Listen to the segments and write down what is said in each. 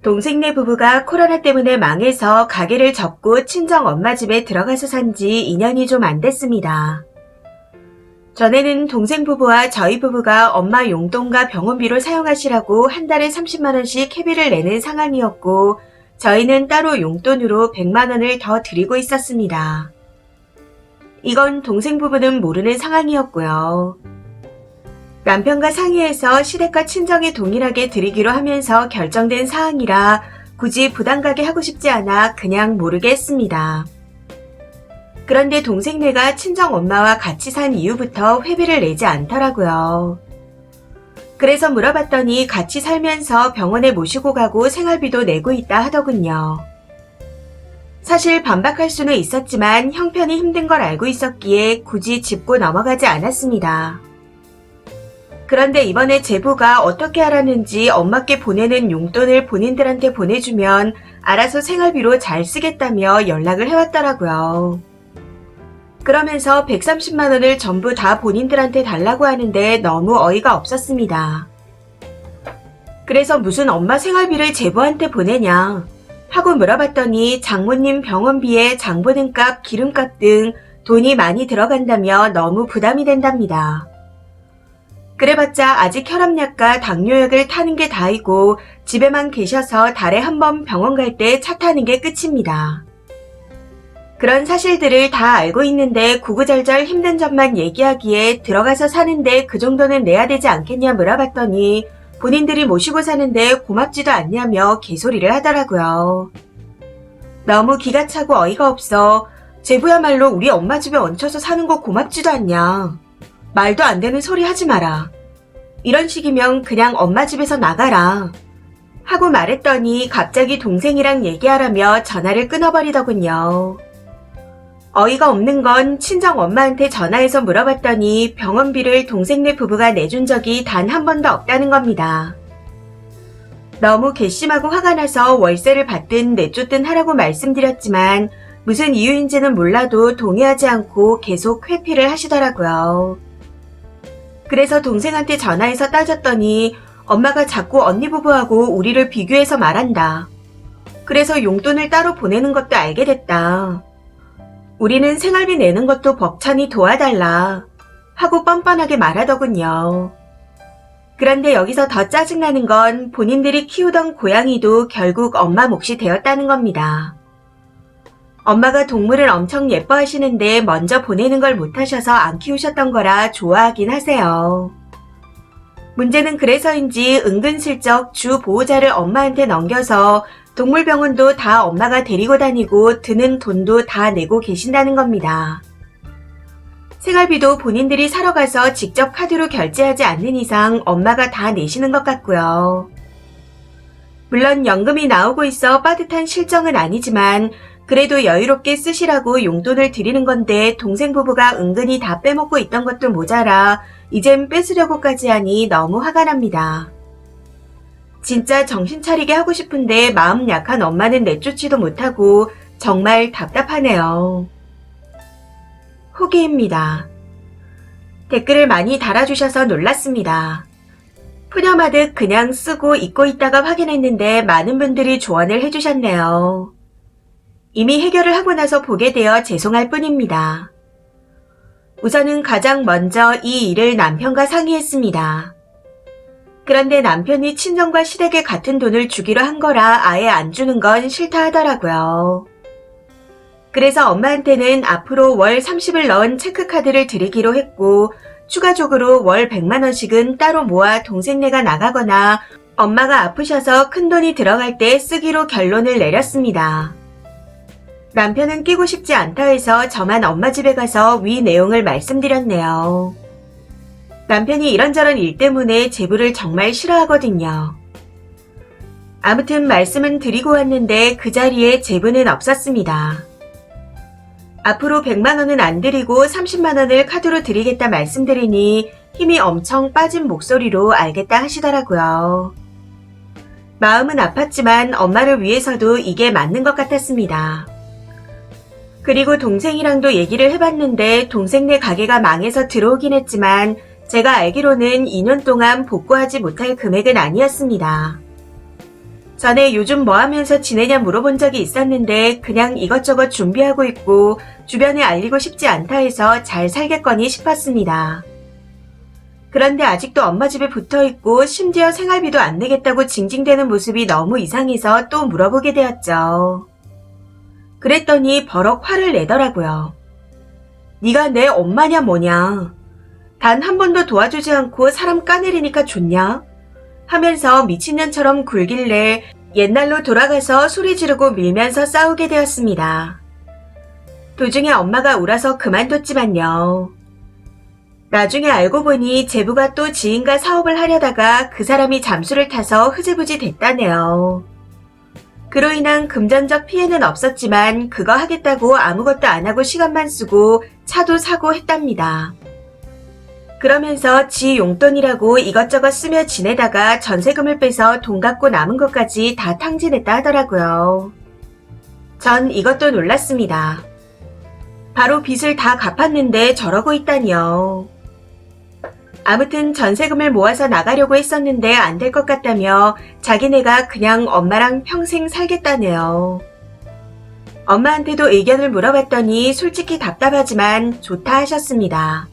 동생네 부부가 코로나 때문에 망해서 가게를 접고 친정 엄마 집에 들어가서 산 지 2년이 좀 안 됐습니다. 전에는 동생 부부와 저희 부부가 엄마 용돈과 병원비로 사용하시라고 한 달에 30만 원씩 회비를 내는 상황이었고 저희는 따로 용돈으로 100만 원을 더 드리고 있었습니다. 이건 동생 부부는 모르는 상황이었고요. 남편과 상의해서 시댁과 친정에 동일하게 드리기로 하면서 결정된 사항이라 굳이 부담 가게 하고 싶지 않아 그냥 모르게 했습니다. 그런데 동생네가 친정 엄마와 같이 산 이후부터 회비를 내지 않더라고요. 그래서 물어봤더니 같이 살면서 병원에 모시고 가고 생활비도 내고 있다 하더군요. 사실 반박할 수는 있었지만 형편이 힘든 걸 알고 있었기에 굳이 짚고 넘어가지 않았습니다. 그런데 이번에 제보가 어떻게 알았는지 엄마께 보내는 용돈을 본인들한테 보내주면 알아서 생활비로 잘 쓰겠다며 연락을 해왔더라고요. 그러면서 130만 원을 전부 다 본인들한테 달라고 하는데 너무 어이가 없었습니다. 그래서 무슨 엄마 생활비를 제보한테 보내냐 하고 물어봤더니 장모님 병원비에 장 보는 값, 기름값 등 돈이 많이 들어간다며 너무 부담이 된답니다. 그래봤자 아직 혈압약과 당뇨약을 타는 게 다이고 집에만 계셔서 달에 한 번 병원 갈 때 차 타는 게 끝입니다. 그런 사실들을 다 알고 있는데 구구절절 힘든 점만 얘기하기에 들어가서 사는데 그 정도는 내야 되지 않겠냐 물어봤더니 본인들이 모시고 사는데 고맙지도 않냐며 개소리를 하더라고요. 너무 기가 차고 어이가 없어. 제부야말로 우리 엄마 집에 얹혀서 사는 거 고맙지도 않냐. 말도 안 되는 소리 하지 마라. 이런 식이면 그냥 엄마 집에서 나가라. 하고 말했더니 갑자기 동생이랑 얘기하라며 전화를 끊어버리더군요. 어이가 없는 건 친정 엄마한테 전화해서 물어봤더니 병원비를 동생네 부부가 내준 적이 단 한 번도 없다는 겁니다. 너무 괘씸하고 화가 나서 월세를 받든 내쫓든 하라고 말씀드렸지만 무슨 이유인지는 몰라도 동의하지 않고 계속 회피를 하시더라고요. 그래서 동생한테 전화해서 따졌더니 엄마가 자꾸 언니 부부하고 우리를 비교해서 말한다. 그래서 용돈을 따로 보내는 것도 알게 됐다. 우리는 생활비 내는 것도 벅차니 도와달라 하고 뻔뻔하게 말하더군요. 그런데 여기서 더 짜증나는 건 본인들이 키우던 고양이도 결국 엄마 몫이 되었다는 겁니다. 엄마가 동물을 엄청 예뻐하시는데 먼저 보내는 걸 못하셔서 안 키우셨던 거라 좋아하긴 하세요. 문제는 그래서인지 은근슬쩍 주 보호자를 엄마한테 넘겨서 동물병원도 다 엄마가 데리고 다니고 드는 돈도 다 내고 계신다는 겁니다. 생활비도 본인들이 사러 가서 직접 카드로 결제하지 않는 이상 엄마가 다 내시는 것 같고요. 물론 연금이 나오고 있어 빠듯한 실정은 아니지만 그래도 여유롭게 쓰시라고 용돈을 드리는 건데 동생 부부가 은근히 다 빼먹고 있던 것도 모자라 이젠 뺏으려고까지 하니 너무 화가 납니다. 진짜 정신 차리게 하고 싶은데 마음 약한 엄마는 내쫓지도 못하고 정말 답답하네요. 후기입니다. 댓글을 많이 달아주셔서 놀랐습니다. 푸념하듯 그냥 쓰고 잊고 있다가 확인했는데 많은 분들이 조언을 해주셨네요. 이미 해결을 하고 나서 보게 되어 죄송할 뿐입니다. 우선은 가장 먼저 이 일을 남편과 상의했습니다. 그런데 남편이 친정과 시댁에 같은 돈을 주기로 한 거라 아예 안 주는 건 싫다 하더라고요. 그래서 엄마한테는 앞으로 월 30을 넣은 체크카드를 드리기로 했고 추가적으로 월 100만 원씩은 따로 모아 동생네가 나가거나 엄마가 아프셔서 큰돈이 들어갈 때 쓰기로 결론을 내렸습니다. 남편은 끼고 싶지 않다 해서 저만 엄마 집에 가서 위 내용을 말씀드렸네요. 남편이 이런저런 일 때문에 제부를 정말 싫어하거든요. 아무튼 말씀은 드리고 왔는데 그 자리에 제부는 없었습니다. 앞으로 100만 원은 안 드리고 30만 원을 카드로 드리겠다 말씀드리니 힘이 엄청 빠진 목소리로 알겠다 하시더라고요. 마음은 아팠지만 엄마를 위해서도 이게 맞는 것 같았습니다. 그리고 동생이랑도 얘기를 해봤는데 동생네 가게가 망해서 들어오긴 했지만 제가 알기로는 2년 동안 복구하지 못할 금액은 아니었습니다. 전에 요즘 뭐 하면서 지내냐 물어본 적이 있었는데 그냥 이것저것 준비하고 있고 주변에 알리고 싶지 않다 해서 잘 살겠거니 싶었습니다. 그런데 아직도 엄마 집에 붙어 있고 심지어 생활비도 안 내겠다고 징징대는 모습이 너무 이상해서 또 물어보게 되었죠. 그랬더니 버럭 화를 내더라고요. 네가 내 엄마냐 뭐냐. 단 한 번도 도와주지 않고 사람 까내리니까 좋냐? 하면서 미친년처럼 굴길래 옛날로 돌아가서 소리 지르고 밀면서 싸우게 되었습니다. 도중에 엄마가 울어서 그만뒀지만요. 나중에 알고 보니 제부가 또 지인과 사업을 하려다가 그 사람이 잠수를 타서 흐지부지 됐다네요. 그로 인한 금전적 피해는 없었지만 그거 하겠다고 아무것도 안 하고 시간만 쓰고 차도 사고 했답니다. 그러면서 지 용돈이라고 이것저것 쓰며 지내다가 전세금을 빼서 돈 갖고 남은 것까지 다 탕진했다 하더라고요. 전 이것도 놀랐습니다. 바로 빚을 다 갚았는데 저러고 있다니요. 아무튼 전세금을 모아서 나가려고 했었는데 안 될 것 같다며 자기네가 그냥 엄마랑 평생 살겠다네요. 엄마한테도 의견을 물어봤더니 솔직히 답답하지만 좋다 하셨습니다.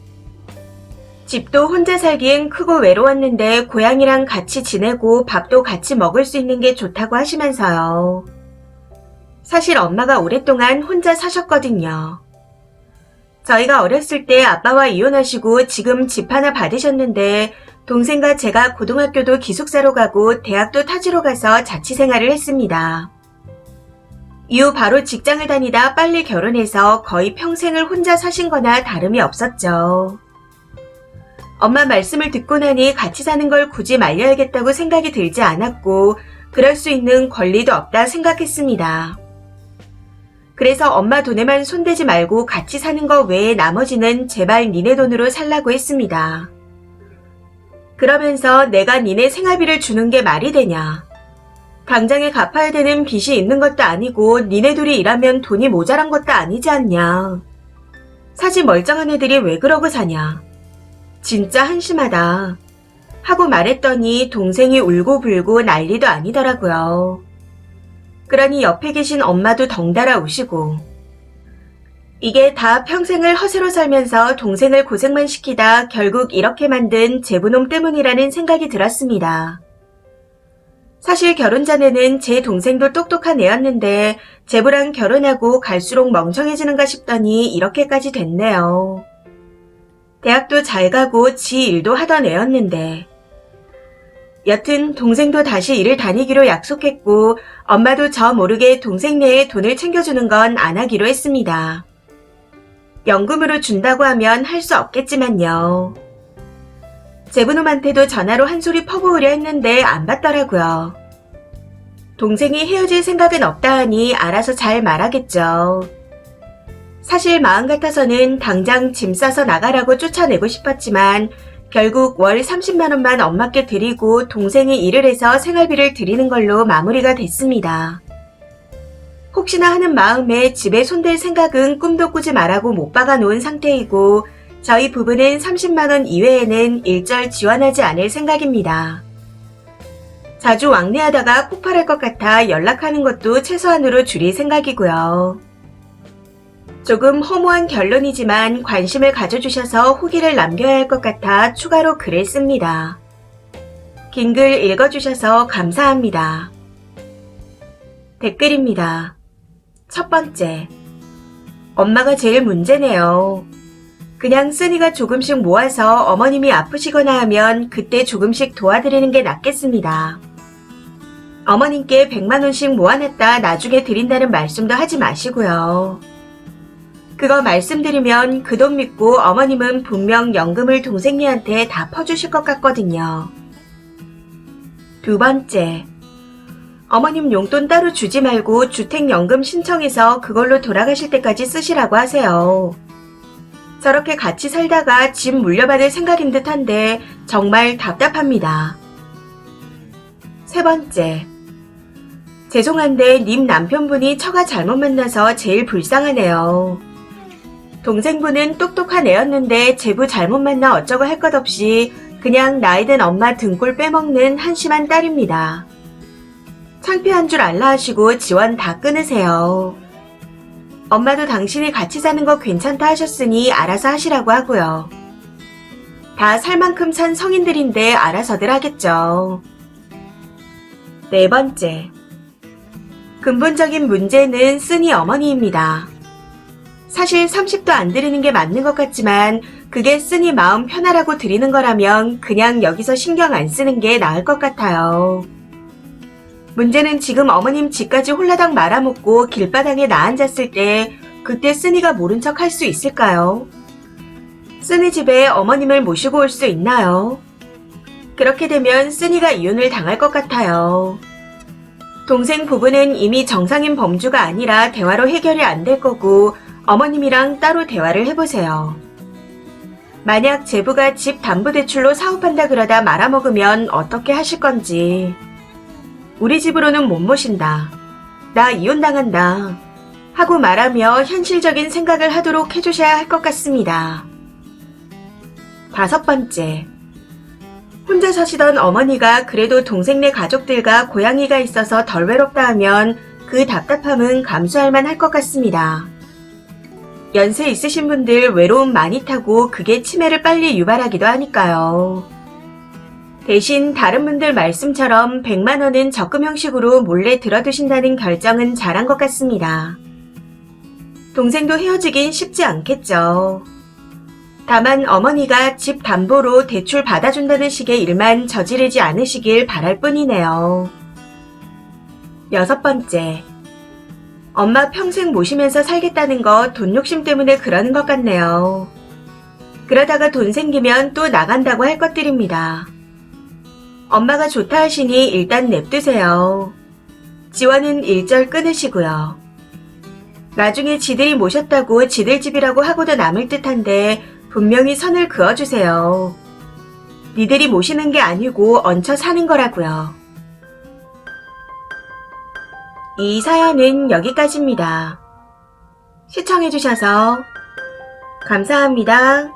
집도 혼자 살기엔 크고 외로웠는데 고양이랑 같이 지내고 밥도 같이 먹을 수 있는 게 좋다고 하시면서요. 사실 엄마가 오랫동안 혼자 사셨거든요. 저희가 어렸을 때 아빠와 이혼하시고 지금 집 하나 받으셨는데 동생과 제가 고등학교도 기숙사로 가고 대학도 타지로 가서 자취생활을 했습니다. 이후 바로 직장을 다니다 빨리 결혼해서 거의 평생을 혼자 사신 거나 다름이 없었죠. 엄마 말씀을 듣고 나니 같이 사는 걸 굳이 말려야겠다고 생각이 들지 않았고 그럴 수 있는 권리도 없다 생각했습니다. 그래서 엄마 돈에만 손대지 말고 같이 사는 거 외에 나머지는 제발 니네 돈으로 살라고 했습니다. 그러면서 내가 니네 생활비를 주는 게 말이 되냐. 당장에 갚아야 되는 빚이 있는 것도 아니고 니네 둘이 일하면 돈이 모자란 것도 아니지 않냐. 사지 멀쩡한 애들이 왜 그러고 사냐. 진짜 한심하다. 하고 말했더니 동생이 울고불고 난리도 아니더라고요. 그러니 옆에 계신 엄마도 덩달아 우시고 이게 다 평생을 허세로 살면서 동생을 고생만 시키다 결국 이렇게 만든 제부놈 때문이라는 생각이 들었습니다. 사실 결혼 전에는 제 동생도 똑똑한 애였는데 제부랑 결혼하고 갈수록 멍청해지는가 싶더니 이렇게까지 됐네요. 대학도 잘 가고 지 일도 하던 애였는데 여튼 동생도 다시 일을 다니기로 약속했고 엄마도 저 모르게 동생 내에 돈을 챙겨주는 건 안 하기로 했습니다. 연금으로 준다고 하면 할 수 없겠지만요. 제부놈한테도 전화로 한 소리 퍼부으려 했는데 안 받더라고요. 동생이 헤어질 생각은 없다 하니 알아서 잘 말하겠죠. 사실 마음 같아서는 당장 짐 싸서 나가라고 쫓아내고 싶었지만 결국 월 30만 원만 엄마께 드리고 동생이 일을 해서 생활비를 드리는 걸로 마무리가 됐습니다. 혹시나 하는 마음에 집에 손댈 생각은 꿈도 꾸지 말라고 못 박아 놓은 상태이고 저희 부부는 30만 원 이외에는 일절 지원하지 않을 생각입니다. 자주 왕래하다가 폭발할 것 같아 연락하는 것도 최소한으로 줄일 생각이고요. 조금 허무한 결론이지만 관심을 가져주셔서 후기를 남겨야 할 것 같아 추가로 글을 씁니다. 긴 글 읽어주셔서 감사합니다. 댓글입니다. 첫 번째. 엄마가 제일 문제네요. 그냥 쓰니가 조금씩 모아서 어머님이 아프시거나 하면 그때 조금씩 도와드리는 게 낫겠습니다. 어머님께 100만 원씩 모아놨다 나중에 드린다는 말씀도 하지 마시고요. 그거 말씀드리면 그 돈 믿고 어머님은 분명 연금을 동생이한테 다 퍼주실 것 같거든요. 두 번째. 어머님 용돈 따로 주지 말고 주택연금 신청해서 그걸로 돌아가실 때까지 쓰시라고 하세요. 저렇게 같이 살다가 집 물려받을 생각인 듯한데 정말 답답합니다. 세 번째. 죄송한데 님 남편분이 처가 잘못 만나서 제일 불쌍하네요. 동생분은 똑똑한 애였는데 제부 잘못 만나 어쩌고 할 것 없이 그냥 나이든 엄마 등골 빼먹는 한심한 딸입니다. 창피한 줄 알라 하시고 지원 다 끊으세요. 엄마도 당신이 같이 사는 거 괜찮다 하셨으니 알아서 하시라고 하고요. 다 살 만큼 산 성인들인데 알아서들 하겠죠. 네 번째. 근본적인 문제는 쓰니 어머니입니다. 사실 30도 안 드리는 게 맞는 것 같지만 그게 쓰니 마음 편하라고 드리는 거라면 그냥 여기서 신경 안 쓰는 게 나을 것 같아요. 문제는 지금 어머님 집까지 홀라당 말아먹고 길바닥에 나앉았을 때 그때 쓰니가 모른 척 할 수 있을까요? 쓰니 집에 어머님을 모시고 올 수 있나요? 그렇게 되면 쓰니가 이혼을 당할 것 같아요. 동생 부부는 이미 정상인 범주가 아니라 대화로 해결이 안 될 거고 어머님이랑 따로 대화를 해보세요. 만약 제부가 집 담보대출로 사업한다 그러다 말아먹으면 어떻게 하실 건지. 우리 집으로는 못 모신다. 나 이혼당한다. 하고 말하며 현실적인 생각을 하도록 해주셔야 할 것 같습니다. 다섯 번째. 혼자 사시던 어머니가 그래도 동생네 가족들과 고양이가 있어서 덜 외롭다 하면 그 답답함은 감수할 만할 것 같습니다. 연세 있으신 분들 외로움 많이 타고 그게 치매를 빨리 유발하기도 하니까요. 대신 다른 분들 말씀처럼 100만 원은 적금 형식으로 몰래 들어두신다는 결정은 잘한 것 같습니다. 동생도 헤어지긴 쉽지 않겠죠. 다만 어머니가 집 담보로 대출 받아준다는 식의 일만 저지르지 않으시길 바랄 뿐이네요. 여섯 번째. 엄마 평생 모시면서 살겠다는 거 돈 욕심 때문에 그러는 것 같네요. 그러다가 돈 생기면 또 나간다고 할 것들입니다. 엄마가 좋다 하시니 일단 냅두세요. 지원은 일절 끊으시고요. 나중에 지들이 모셨다고 지들 집이라고 하고도 남을 듯한데 분명히 선을 그어주세요. 니들이 모시는 게 아니고 얹혀 사는 거라고요. 이 사연은 여기까지입니다. 시청해주셔서 감사합니다.